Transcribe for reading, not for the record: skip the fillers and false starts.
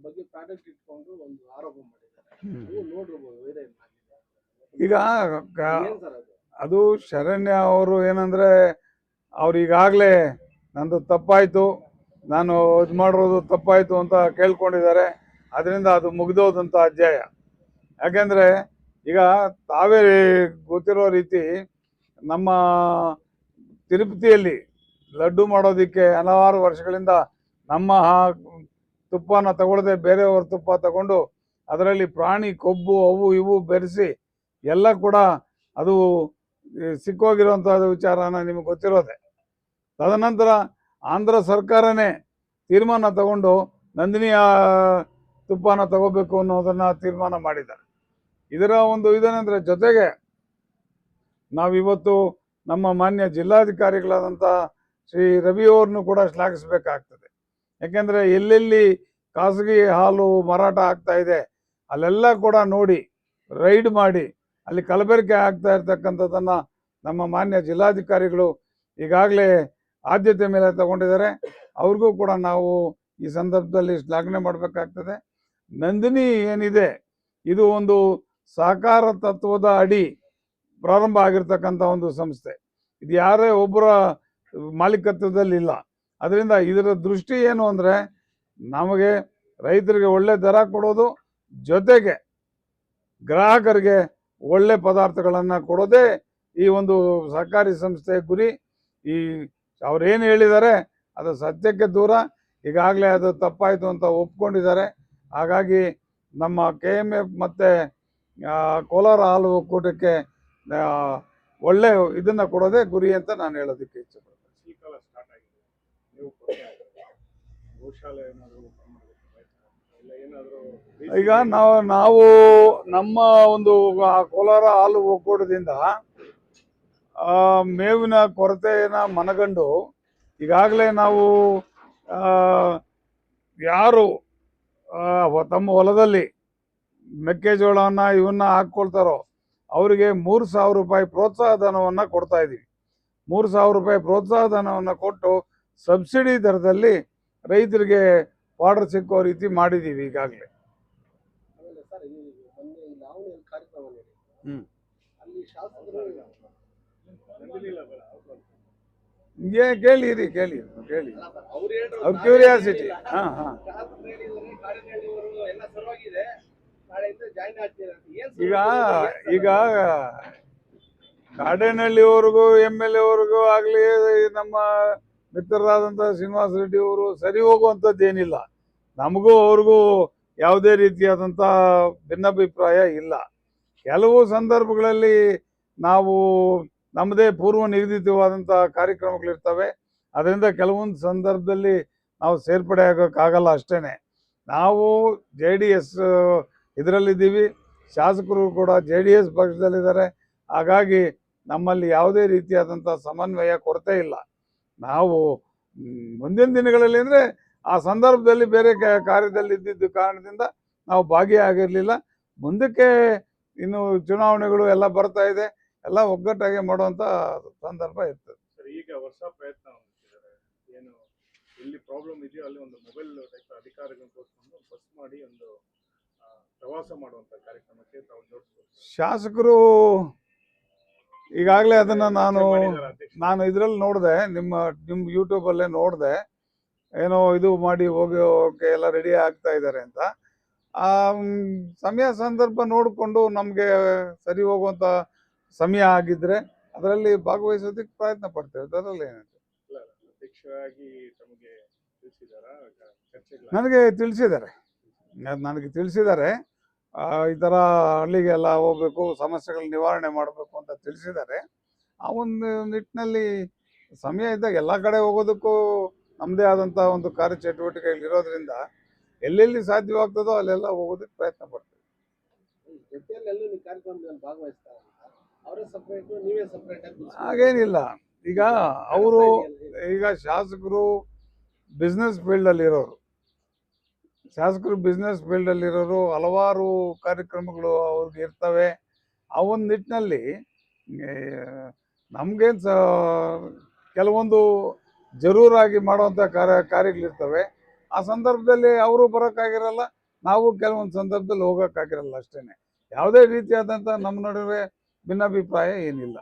ಬಗ್ಗೆ ಪ್ರಾಡಕ್ಟ್ ಇಟ್ಕೊಂಡು ಒಂದು ಆರೋಪ ಮಾಡಿದ್ದಾರೆ. ನೀವು ನೋಡಿರ್ಬೋದು ವೈರಲ್ ಆಗಿದೆ. ಈಗ ಏನ್ ಸರ್ ಅದು? ಅದು ಶರಣ್ಯ ಅವರು ಏನಂದ್ರೆ ಅವ್ರು ಈಗಾಗಲೇ ನಂದು ತಪ್ಪಾಯಿತು, ನಾನು ಇದು ಮಾಡಿರೋದು ತಪ್ಪಾಯಿತು ಅಂತ ಕೇಳ್ಕೊಂಡಿದ್ದಾರೆ. ಅದರಿಂದ ಅದು ಮುಗಿದೋದಂಥ ಅಧ್ಯಾಯ. ಯಾಕೆಂದರೆ ಈಗ ತಾವೇ ಗೊತ್ತಿರೋ ರೀತಿ ನಮ್ಮ ತಿರುಪತಿಯಲ್ಲಿ ಲಡ್ಡು ಮಾಡೋದಕ್ಕೆ ಹಲವಾರು ವರ್ಷಗಳಿಂದ ನಮ್ಮ ತುಪ್ಪನ ತಗೊಳ್ಳದೆ ಬೇರೆಯವ್ರ ತುಪ್ಪ ತಗೊಂಡು ಅದರಲ್ಲಿ ಪ್ರಾಣಿ ಕೊಬ್ಬು ಅವು ಇವು ಬೆರೆಸಿ ಎಲ್ಲ ಕೂಡ ಅದು ಸಿಕ್ಕೋಗಿರುವಂಥದ್ದು ವಿಚಾರನ ನಿಮಗೆ ಗೊತ್ತಿರೋದೆ. ತದನಂತರ ಆಂಧ್ರ ಸರ್ಕಾರನೇ ತೀರ್ಮಾನ ತಗೊಂಡು ನಂದಿನಿಯ ತುಪ್ಪನ ತಗೋಬೇಕು ಅನ್ನೋದನ್ನು ತೀರ್ಮಾನ ಮಾಡಿದ್ದಾರೆ. ಇದರ ಒಂದು ಇದೇನೆಂದರೆ ಜೊತೆಗೆ ನಾವಿವತ್ತು ನಮ್ಮ ಮಾನ್ಯ ಜಿಲ್ಲಾಧಿಕಾರಿಗಳಾದಂಥ ಶ್ರೀ ರವಿ ಅವ್ರನ್ನೂ ಕೂಡ ಶ್ಲಾಘಿಸಬೇಕಾಗ್ತದೆ. ಯಾಕೆಂದರೆ ಎಲ್ಲೆಲ್ಲಿ ಖಾಸಗಿ ಹಾಲು ಮಾರಾಟ ಆಗ್ತಾ ಇದೆ ಅಲ್ಲೆಲ್ಲ ಕೂಡ ನೋಡಿ ರೈಡ್ ಮಾಡಿ ಅಲ್ಲಿ ಕಲಬೆರಕೆ ಆಗ್ತಾ ಇರ್ತಕ್ಕಂಥದ್ದನ್ನು ನಮ್ಮ ಮಾನ್ಯ ಜಿಲ್ಲಾಧಿಕಾರಿಗಳು ಈಗಾಗಲೇ ಆದ್ಯತೆ ಮೇಲೆ ತಗೊಂಡಿದ್ದಾರೆ. ಅವ್ರಿಗೂ ಕೂಡ ನಾವು ಈ ಸಂದರ್ಭದಲ್ಲಿ ಶ್ಲಾಘನೆ ಮಾಡಬೇಕಾಗ್ತದೆ. ನಂದಿನಿ ಏನಿದೆ ಇದು ಒಂದು ಸಹಕಾರ ತತ್ವದ ಅಡಿ ಪ್ರಾರಂಭ ಆಗಿರ್ತಕ್ಕಂಥ ಒಂದು ಸಂಸ್ಥೆ. ಇದು ಯಾರೇ ಒಬ್ಬರ ಮಾಲೀಕತ್ವದಲ್ಲಿಲ್ಲ. ಅದರಿಂದ ಇದರ ದೃಷ್ಟಿ ಏನು ಅಂದರೆ ನಮಗೆ ರೈತರಿಗೆ ಒಳ್ಳೆ ದರ ಕೊಡೋದು, ಜೊತೆಗೆ ಗ್ರಾಹಕರಿಗೆ ಒಳ್ಳೆ ಪದಾರ್ಥಗಳನ್ನು ಕೊಡೋದೇ ಈ ಒಂದು ಸಹಕಾರಿ ಸಂಸ್ಥೆ ಗುರಿ. ಈ ಅವ್ರೇನು ಹೇಳಿದ್ದಾರೆ ಅದು ಸತ್ಯಕ್ಕೆ ದೂರ. ಈಗಾಗಲೇ ಅದು ತಪ್ಪಾಯಿತು ಅಂತ ಒಪ್ಕೊಂಡಿದ್ದಾರೆ. ಹಾಗಾಗಿ ನಮ್ಮ KMF ಮತ್ತು ಕೋಲಾರ ಹಾಲು ಒಕ್ಕೂಟಕ್ಕೆ ಒಳ್ಳೆ ಇದನ್ನು ಕೊಡೋದೇ ಗುರಿ ಅಂತ ನಾನು ಹೇಳೋದಕ್ಕೆ ಇಚ್ಛೆಪಡ್ತೀನಿ. ಈಗ ನಾವು ನಮ್ಮ ಒಂದು ಕೋಲಾರ ಹಾಲು ಒಕ್ಕೂಟದಿಂದ ಮೇವಿನ ಕೊರತೆಯನ್ನು ಮನಗಂಡು ಈಗಾಗಲೇ ನಾವು ಯಾರು ತಮ್ಮ ಹೊಲದಲ್ಲಿ ಮೆಕ್ಕೆಜೋಳವನ್ನು ಇವನ್ನ ಹಾಕ್ಕೊಳ್ತಾರೋ ಅವರಿಗೆ 3,000 ರೂಪಾಯಿ ಪ್ರೋತ್ಸಾಹ ಧನವನ್ನು ಕೊಡ್ತಾ ಇದ್ದೀವಿ. 3,000 ರೂಪಾಯಿ ಪ್ರೋತ್ಸಾಹ ಧನವನ್ನು ಕೊಟ್ಟು ಸಬ್ಸಿಡಿ ದರದಲ್ಲಿ ರೈತರಿಗೆ ವಾಟರ್ ಸಿಕ್ಕೋ ರೀತಿ ಮಾಡಿದ್ದೀವಿ ಈಗಾಗಲೇ. ಕೇಳಿರಿ ಅವ್ರ ಕ್ಯೂರಿಯಾಸಿಟಿ. ಈಗ ಕಾಡೇನಹಳ್ಳಿವರೆಗೂ MLA ಅವ್ರಿಗೂ ಆಗಲಿ ನಮ್ಮ ಮಿತ್ರರಾದಂಥ ಶ್ರೀನಿವಾಸ ರೆಡ್ಡಿ ಅವರು ಸರಿ ಹೋಗುವಂಥದ್ದು ಏನಿಲ್ಲ. ನಮಗೂ ಅವ್ರಿಗೂ ಯಾವುದೇ ರೀತಿಯಾದಂಥ ಭಿನ್ನಾಭಿಪ್ರಾಯ ಇಲ್ಲ. ಕೆಲವು ಸಂದರ್ಭಗಳಲ್ಲಿ ನಾವು ನಮ್ಮದೇ ಪೂರ್ವ ನಿಗದಿತವಾದಂಥ ಕಾರ್ಯಕ್ರಮಗಳಿರ್ತವೆ. ಅದರಿಂದ ಕೆಲವೊಂದು ಸಂದರ್ಭದಲ್ಲಿ ನಾವು ಸೇರ್ಪಡೆ ಆಗೋಕ್ಕಾಗಲ್ಲ ಅಷ್ಟೇ. ನಾವು JDS ಇದರಲ್ಲಿದ್ದೀವಿ, ಶಾಸಕರು ಕೂಡ JDS ಪಕ್ಷದಲ್ಲಿದ್ದಾರೆ. ಹಾಗಾಗಿ ನಮ್ಮಲ್ಲಿ ಯಾವುದೇ ರೀತಿಯಾದಂಥ ಸಮನ್ವಯ ಕೊರತೆ ಇಲ್ಲ. ನಾವು ಮುಂದಿನ ದಿನಗಳಲ್ಲಿ ಅಂದರೆ ಆ ಸಂದರ್ಭದಲ್ಲಿ ಬೇರೆ ಕಾರ್ಯದಲ್ಲಿ ಇದ್ದಿದ್ದ ಕಾರಣದಿಂದ ನಾವು ಭಾಗಿಯಾಗಿರಲಿಲ್ಲ. ಮುಂದಕ್ಕೆ ಇನ್ನು ಚುನಾವಣೆಗಳು ಎಲ್ಲ ಬರ್ತಾ ಇದೆ, ಎಲ್ಲ ಒಗ್ಗಟ್ಟಾಗಿ ಮಾಡುವಂಥ ಸಂದರ್ಭ ಇರ್ತದೆ. ಈಗ ಹೊಸ ಪ್ರಯತ್ನ ಏನು ಎಲ್ಲಿ ಪ್ರಾಬ್ಲಮ್ ಇದೆಯೋ ಅಲ್ಲಿ ಒಂದು ಮೊಬೈಲ್ ಟೈಪ್ ಅಧಿಕಾರಿಗಳನ್ನು ತೋರಿಸ್ಕೊಂಡು ಬಸ್ ಮಾಡಿ ಒಂದು ಪ್ರವಾಸ ಮಾಡುವಂಥ ಕಾರ್ಯಕ್ರಮಕ್ಕೆ ತಾವು ಜೋಡಿಸ್ಬೋದು. ಶಾಸಕರು ಈಗಾಗಲೇ ಅದನ್ನು ನಾನು ಇದರಲ್ಲಿ ನೋಡಿದೆ, ನಿಮ್ಮ ಯೂಟ್ಯೂಬಲ್ಲೇ ನೋಡಿದೆ. ಏನೋ ಇದು ಮಾಡಿ ಹೋಗೋಕೆ ಎಲ್ಲ ರೆಡಿ ಆಗ್ತಾ ಇದ್ದಾರೆ ಅಂತ. ಸಮಯ ಸಂದರ್ಭ ನೋಡಿಕೊಂಡು ನಮಗೆ ಸರಿ ಹೋಗುವಂಥ ಸಮಯ ಆಗಿದ್ದರೆ ಅದರಲ್ಲಿ ಭಾಗವಹಿಸೋದಕ್ಕೆ ಪ್ರಯತ್ನ ಪಡ್ತೇವೆ. ಅದರಲ್ಲಿ ಏನಿದೆ ನನಗೆ ತಿಳಿಸಿದ್ದಾರೆ. ಈ ಥರ ಹಳ್ಳಿಗೆಲ್ಲ ಹೋಗ್ಬೇಕು, ಸಮಸ್ಯೆಗಳ ನಿವಾರಣೆ ಮಾಡಬೇಕು ಅಂತ ತಿಳಿಸಿದ್ದಾರೆ. ಆ ಒಂದು ನಿಟ್ಟಿನಲ್ಲಿ ಸಮಯ ಇದ್ದಾಗ ಎಲ್ಲ ಕಡೆ ಹೋಗೋದಕ್ಕೂ ನಮ್ಮದೇ ಆದಂಥ ಒಂದು ಕಾರ್ಯಚಟುವಟಿಕೆಗಳಿರೋದ್ರಿಂದ ಎಲ್ಲೆಲ್ಲಿ ಸಾಧ್ಯವಾಗ್ತದೋ ಅಲ್ಲೆಲ್ಲ ಹೋಗೋದಕ್ಕೆ ಪ್ರಯತ್ನ ಪಡ್ತೀವಿ. ಹಾಗೇನಿಲ್ಲ. ಈಗ ಶಾಸಕರು ಬಿಸ್ನೆಸ್ ಫೀಲ್ಡಲ್ಲಿರೋರು ಹಲವಾರು ಕಾರ್ಯಕ್ರಮಗಳು ಅವ್ರಿಗೆ ಇರ್ತವೆ. ಆ ಒಂದು ನಿಟ್ಟಿನಲ್ಲಿ ನಮಗೇನು ಕೆಲವೊಂದು ಜರೂರಾಗಿ ಮಾಡುವಂಥ ಕಾರ್ಯಗಳಿರ್ತವೆ. ಆ ಸಂದರ್ಭದಲ್ಲಿ ಅವರು ಬರೋಕ್ಕಾಗಿರಲ್ಲ, ನಾವು ಕೆಲವೊಂದು ಸಂದರ್ಭದಲ್ಲಿ ಹೋಗೋಕ್ಕಾಗಿರಲ್ಲ ಅಷ್ಟೇ. ಯಾವುದೇ ರೀತಿಯಾದಂಥ ನಮ್ಮ ನಡುವೆ ಭಿನ್ನಾಭಿಪ್ರಾಯ ಏನಿಲ್ಲ.